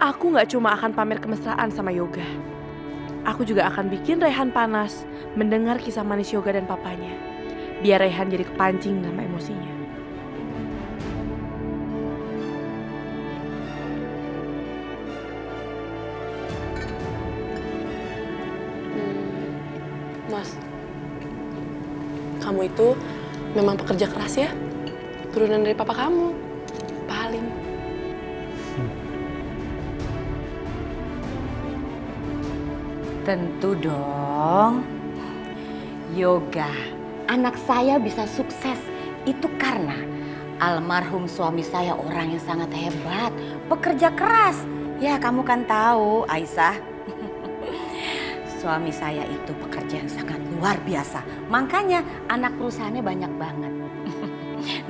Aku nggak cuma akan pamer kemesraan sama Yoga. Aku juga akan bikin Rehan panas mendengar kisah manis Yoga dan papanya. Biar Rehan jadi kepancing sama emosinya. Mas, kamu itu memang pekerja keras ya? Turunan dari papa kamu. Paling. Tentu dong. Yoga, anak saya bisa sukses itu karena almarhum suami saya orang yang sangat hebat, pekerja keras. Ya, kamu kan tahu, Aisyah. Suami saya itu pekerja yang sangat luar biasa. Makanya anak perusahaannya banyak banget.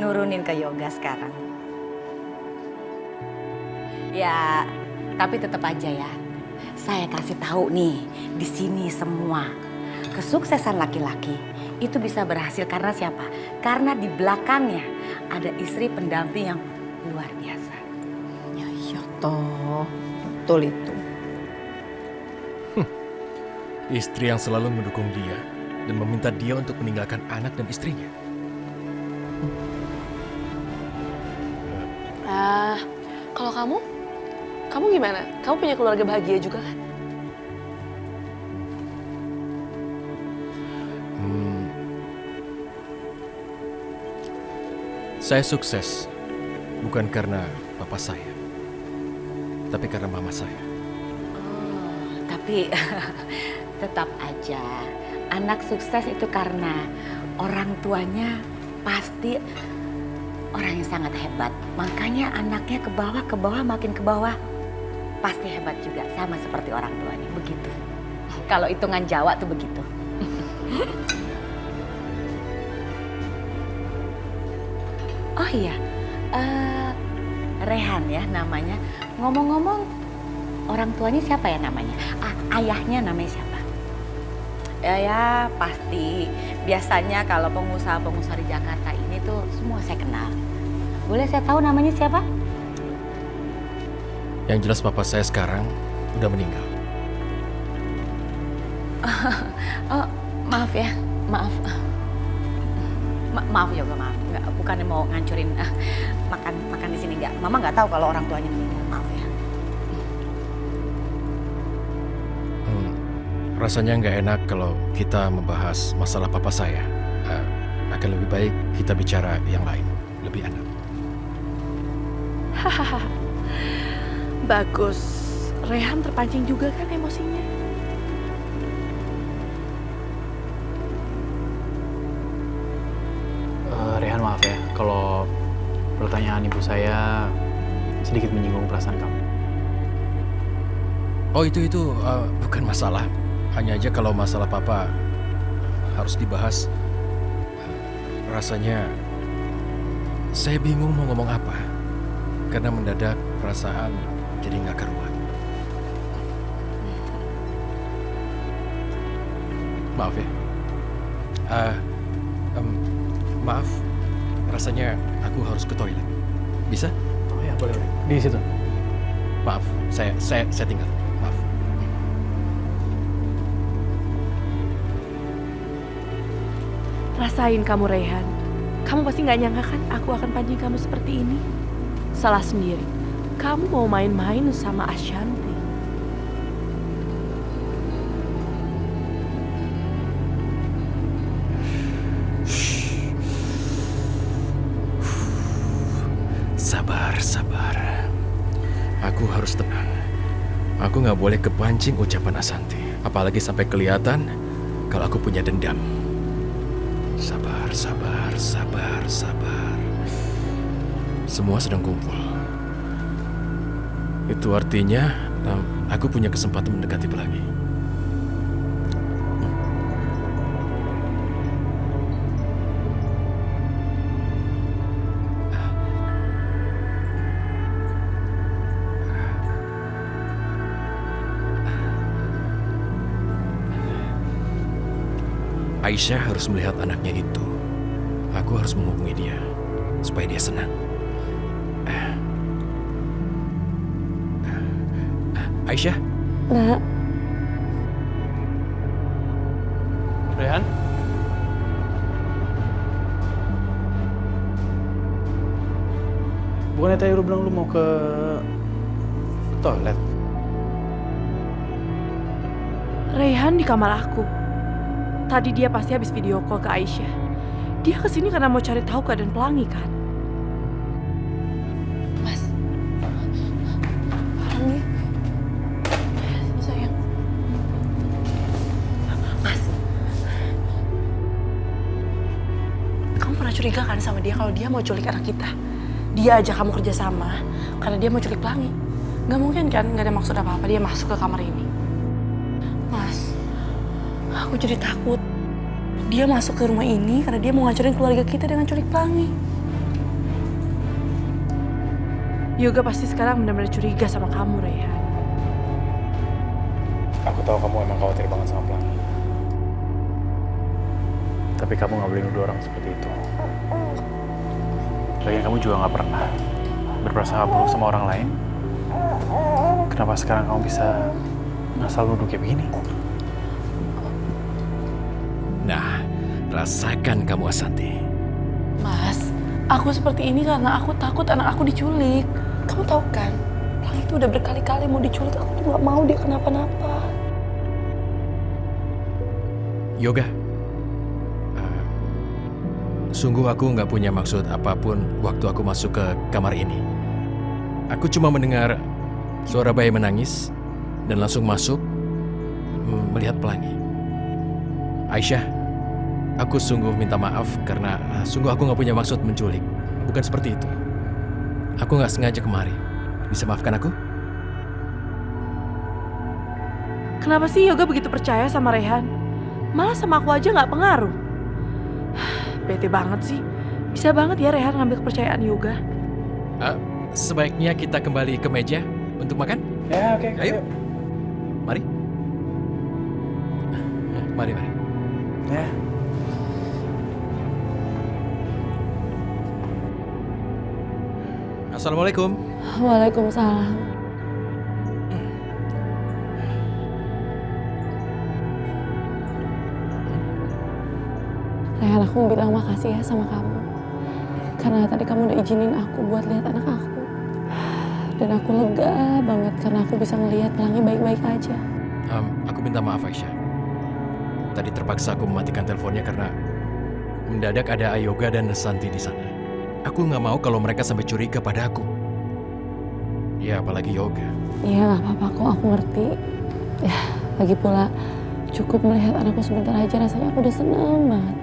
Nurunin ke Yoga sekarang. Ya, tapi tetap aja ya. Saya kasih tahu nih, di sini semua kesuksesan laki-laki itu bisa berhasil karena siapa? Karena di belakangnya ada istri pendamping yang luar biasa. Ya iya toh, betul itu. Istri yang selalu mendukung dia dan meminta dia untuk meninggalkan anak dan istrinya. Kalau kamu gimana? Kamu punya keluarga bahagia juga kan? Saya sukses bukan karena papa saya, tapi karena mama saya. Tapi tetap aja anak sukses itu karena orang tuanya pasti orang yang sangat hebat. Makanya anaknya ke bawah makin ke bawah. Pasti hebat juga sama seperti orang tuanya, begitu. Kalau hitungan Jawa tuh begitu. Oh iya, Rehan ya namanya. Ngomong-ngomong, orang tuanya siapa ya namanya? Ayahnya namanya siapa? Ya pasti. Biasanya kalau pengusaha-pengusaha di Jakarta ini tuh semua saya kenal. Boleh saya tahu namanya siapa? Yang jelas papa saya sekarang udah meninggal. Oh, maaf ya, maaf. Maaf Yoga, maaf. Nggak, bukannya mau ngancurin makan di sini, nggak. Mama nggak tahu kalau orang tuanya meninggal. Maaf ya. Rasanya nggak enak kalau kita membahas masalah papa saya. Akan lebih baik kita bicara yang lain, lebih enak. Hahaha. Bagus. Rehan terpancing juga kan emosinya. Rehan maaf ya, kalau pertanyaan ibu saya sedikit menyinggung perasaan kamu. Oh itu bukan masalah. Hanya aja kalau masalah papa harus dibahas. Rasanya saya bingung mau ngomong apa. Karena mendadak perasaan jadi nggak karuan. Maaf ya. Maaf, rasanya aku harus ke toilet. Bisa? Oh ya, boleh. Di situ. Maaf, saya tinggal. Maaf. Rasain kamu Rehan. Kamu pasti nggak nyangka kan aku akan pancing kamu seperti ini. Salah sendiri. Kamu mau main-main sama Ashanti. Sabar. Aku harus tenang. Aku nggak boleh kepancing ucapan Asanti. Apalagi sampai kelihatan kalau aku punya dendam. Sabar. Semua sedang kumpul. Itu artinya aku punya kesempatan mendekati Pelangi. Aisyah harus melihat anaknya itu. Aku harus menghubungi dia supaya dia senang. Aisyah, Nak, Rehan? Bukannya tadi lu bilang lu mau ke toilet? Raihan di kamar aku. Tadi dia pasti habis video call ke Aisyah. Dia kesini karena mau cari tahu keadaan Pelangi kan? Mas. Pelangi. Sayang. Mas. Kamu pernah curiga kan sama dia kalau dia mau culik anak kita? Dia ajak kamu kerja sama karena dia mau culik Pelangi. Gak mungkin kan, gak ada maksud apa-apa dia masuk ke kamar ini. Mas, aku jadi takut. Dia masuk ke rumah ini karena dia mau ngancurin keluarga kita dengan culik Pelangi. Yoga pasti sekarang benar-benar curiga sama kamu, Raihan. Aku tahu kamu emang khawatir banget sama Pelangi. Tapi kamu nggak boleh nuduh orang seperti itu. Lagian kamu juga nggak pernah berprasangka buruk sama orang lain. Kenapa sekarang kamu bisa ngasal nuduh kayak begini? nah, rasakan kamu Asanti. Mas, aku seperti ini karena aku takut anak aku diculik. Kamu tahu kan, Pelangi itu udah berkali-kali mau diculik. Aku tuh gak mau dia kenapa-napa. Yoga, sungguh aku nggak punya maksud apapun waktu aku masuk ke kamar ini. Aku cuma mendengar suara bayi menangis dan langsung masuk melihat Pelangi. Aisyah, aku sungguh minta maaf karena sungguh aku nggak punya maksud menculik. Bukan seperti itu. Aku nggak sengaja kemari. Bisa maafkan aku? Kenapa sih Yoga begitu percaya sama Raihan? Malah sama aku aja nggak pengaruh. Bete banget sih. Bisa banget ya Raihan ngambil kepercayaan Yoga. Sebaiknya kita kembali ke meja untuk makan. Ya oke. Ayo. Mari. Mari. Ya. Assalamualaikum. Waalaikumsalam. Raihan, aku mau bilang makasih ya sama kamu. Karena tadi kamu udah izinin aku buat lihat anak aku. Dan aku lega banget karena aku bisa ngelihat Pelangi baik-baik aja. Aku minta maaf Aisyah. Tadi terpaksa aku mematikan teleponnya karena mendadak ada Ayoga dan Santi di sana. Aku nggak mau kalau mereka sampai curiga pada aku. Ya apalagi Yoga. Iya, gak apa-apa kok, aku ngerti. Ya, lagi pula cukup melihat anakku sebentar aja rasanya aku udah seneng banget.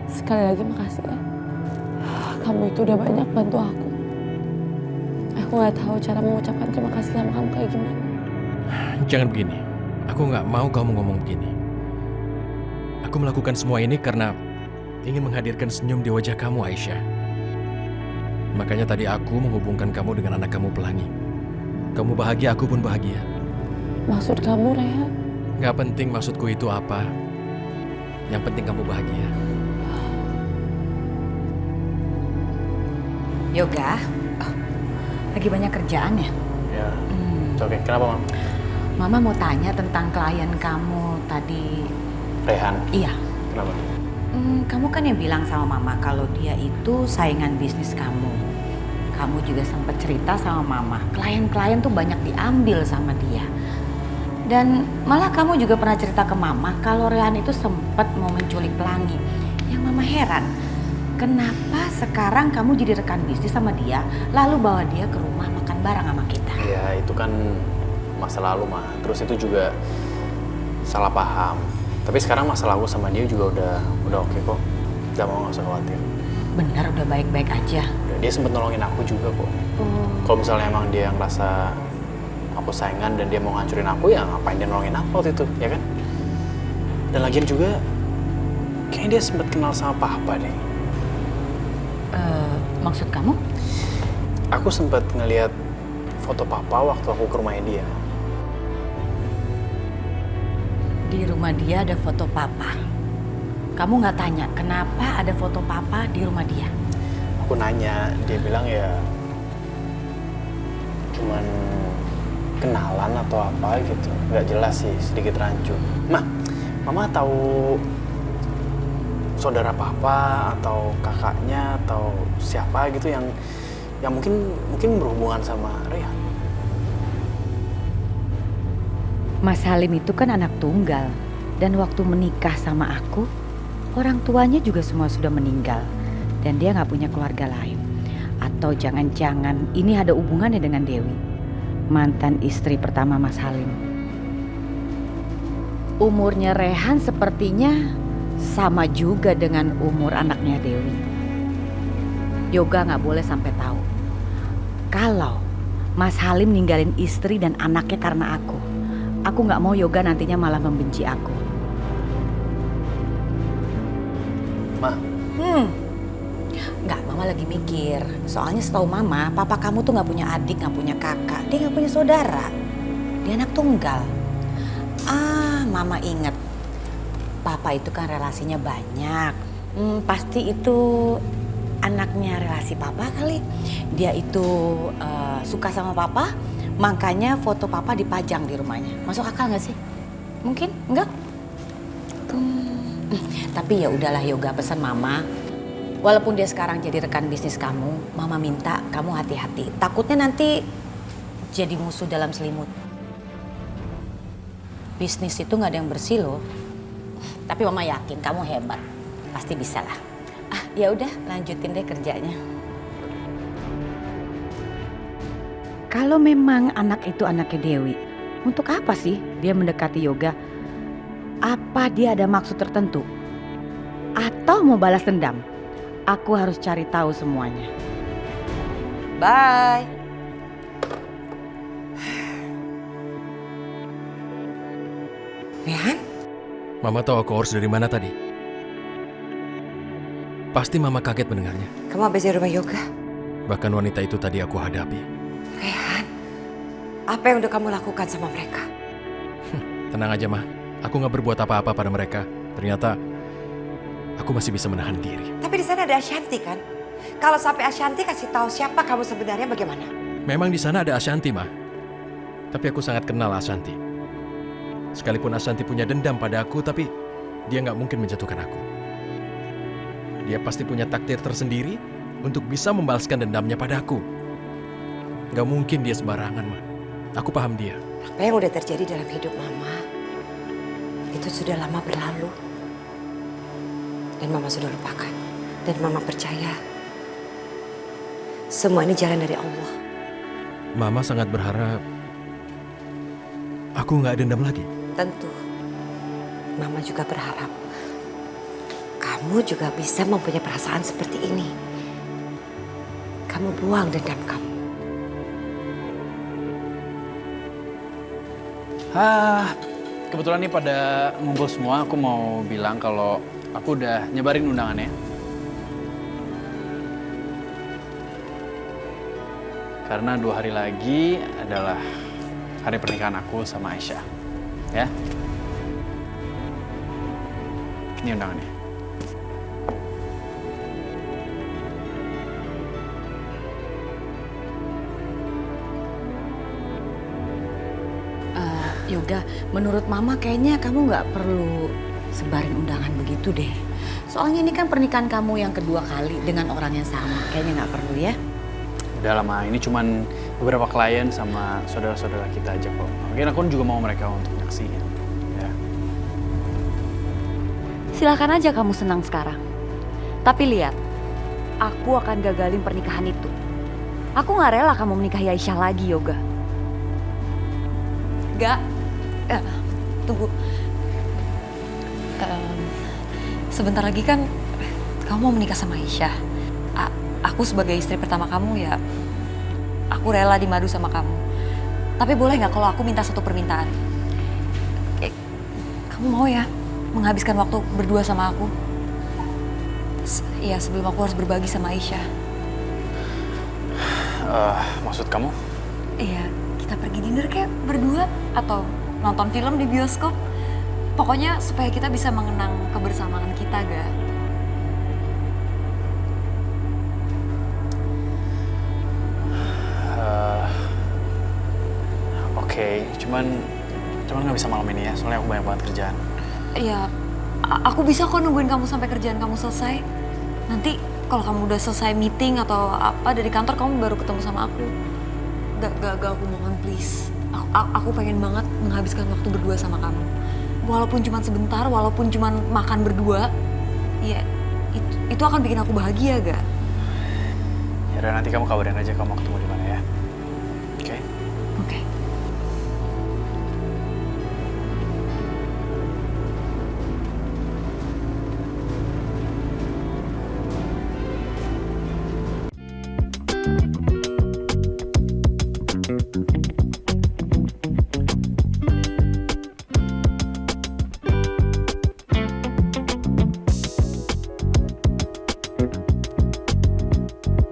Sekali lagi makasih ya. Kamu itu udah banyak bantu aku. Aku gak tahu cara mengucapkan terima kasih sama kamu kayak gimana. Jangan begini. Aku nggak mau kamu ngomong begini. Aku melakukan semua ini karena ingin menghadirkan senyum di wajah kamu Aisyah. Makanya tadi aku menghubungkan kamu dengan anak kamu Pelangi. Kamu bahagia, aku pun bahagia. Maksud kamu, Rehan? Gak penting maksudku itu apa. Yang penting kamu bahagia. Yoga, lagi banyak kerjaan ya? Ya. Oke. Kenapa, Mam? Mama mau tanya tentang klien kamu tadi. Rehan. Iya. Kenapa? Kamu kan yang bilang sama Mama kalau dia itu saingan bisnis kamu. Kamu juga sempat cerita sama Mama, klien-klien tuh banyak diambil sama dia. Dan malah kamu juga pernah cerita ke Mama kalau Rehan itu sempat mau menculik Pelangi. Yang Mama heran, kenapa sekarang kamu jadi rekan bisnis sama dia, lalu bawa dia ke rumah makan bareng sama kita? Iya, itu kan masa lalu, Ma. Terus itu juga salah paham. Tapi sekarang masalah aku sama dia juga udah oke kok. Nggak usah khawatir. Benar, udah baik-baik aja. Dia sempet nolongin aku juga kok. Kalau misalnya emang dia ngerasa aku saingan dan dia mau ngancurin aku, ya ngapain dia nolongin aku waktu itu, ya kan? Dan lagian juga, kayaknya dia sempet kenal sama Papa deh. Maksud kamu? Aku sempet ngeliat foto Papa waktu aku ke rumahnya dia. Di rumah dia ada foto Papa. Kamu nggak tanya kenapa ada foto Papa di rumah dia? Aku nanya, dia bilang ya cuman kenalan atau apa gitu. Nggak jelas sih, sedikit rancu. Mama tahu saudara papa atau kakaknya atau siapa gitu yang mungkin berhubungan sama Rehan? Mas Halim itu kan anak tunggal. Dan waktu menikah sama aku, orang tuanya juga semua sudah meninggal. Dan dia gak punya keluarga lain. Atau jangan-jangan ini ada hubungannya dengan Dewi, mantan istri pertama Mas Halim. Umurnya Rehan sepertinya sama juga dengan umur anaknya Dewi. Yoga gak boleh sampai tahu kalau Mas Halim ninggalin istri dan anaknya karena aku. Aku gak mau Yoga nantinya malah membenci aku. Ma. Enggak, Mama lagi mikir. Soalnya setahu Mama, papa kamu tuh gak punya adik, gak punya kakak. Dia gak punya saudara. Dia anak tunggal. Mama inget. Papa itu kan relasinya banyak. Pasti itu anaknya relasi papa kali. Dia itu suka sama papa, makanya foto papa dipajang di rumahnya. Masuk akal gak sih? Mungkin? Enggak? Tapi ya udahlah Yoga, pesan Mama. Walaupun dia sekarang jadi rekan bisnis kamu, Mama minta kamu hati-hati. Takutnya nanti jadi musuh dalam selimut. Bisnis itu nggak ada yang bersih loh. Tapi Mama yakin kamu hebat, pasti bisa lah. Ya udah, lanjutin deh kerjanya. Kalau memang anak itu anaknya Dewi, untuk apa sih dia mendekati Yoga? Apa dia ada maksud tertentu? Atau mau balas dendam? Aku harus cari tahu semuanya. Bye. Rehan? Mama tahu aku harus dari mana tadi. Pasti Mama kaget mendengarnya. Kamu habis dari rumah Yoga? Bahkan wanita itu tadi aku hadapi. Rehan, apa yang udah kamu lakukan sama mereka? Tenang aja, Ma. Aku nggak berbuat apa-apa pada mereka. Ternyata aku masih bisa menahan diri. Tapi di sana ada Ashanti kan? Kalau sampai Ashanti kasih tahu siapa kamu sebenarnya bagaimana? Memang di sana ada Ashanti, Ma. Tapi aku sangat kenal Ashanti. Sekalipun Ashanti punya dendam pada aku, tapi dia nggak mungkin menjatuhkan aku. Dia pasti punya takdir tersendiri untuk bisa membalaskan dendamnya pada aku. Nggak mungkin dia sembarangan, Ma. Aku paham dia. Apa yang udah terjadi dalam hidup Mama, itu sudah lama berlalu. Dan Mama sudah lupakan. Dan Mama percaya, semua ini jalan dari Allah. Mama sangat berharap aku nggak dendam lagi. Tentu, Mama juga berharap kamu juga bisa mempunyai perasaan seperti ini. Kamu buang dendam kamu. Kebetulan nih pada ngumpul semua, aku mau bilang kalau aku udah nyebarin undangannya. Karena 2 hari lagi adalah hari pernikahan aku sama Aisyah. Ya. Ini undangannya. Yoga, menurut Mama kayaknya kamu nggak perlu sebarin undangan begitu deh. Soalnya ini kan pernikahan kamu yang kedua kali dengan orang yang sama. Kayaknya nggak perlu ya. Udah lama, ini cuman beberapa klien sama saudara-saudara kita aja kok. Mungkin aku juga mau mereka untuk nyaksiin. Ya. Silakan aja kamu senang sekarang. Tapi lihat, aku akan gagalin pernikahan itu. Aku nggak rela kamu menikahi Aisyah lagi, Yoga. Gak, tunggu. Sebentar lagi kan kamu mau menikah sama Aisyah. Aku sebagai istri pertama kamu ya, aku rela dimadu sama kamu. Tapi boleh nggak kalau aku minta satu permintaan? Kamu mau ya menghabiskan waktu berdua sama aku? Ya sebelum aku harus berbagi sama Aisyah. Maksud kamu? Iya, kita pergi dinner kayak berdua atau nonton film di bioskop. Pokoknya supaya kita bisa mengenang kebersamaan kita, Ga. oke. Cuman nggak bisa malam ini ya, soalnya aku banyak banget kerjaan. Ya, aku bisa kok nungguin kamu sampai kerjaan kamu selesai. Nanti kalau kamu udah selesai meeting atau apa dari kantor, kamu baru ketemu sama aku. Gak, aku mohon please. Aku pengen banget menghabiskan waktu berdua sama kamu. Walaupun cuma sebentar, walaupun cuma makan berdua, ya itu akan bikin aku bahagia, gak? Ya udah, nanti kamu kabarin aja kamu mau ketemu di mana.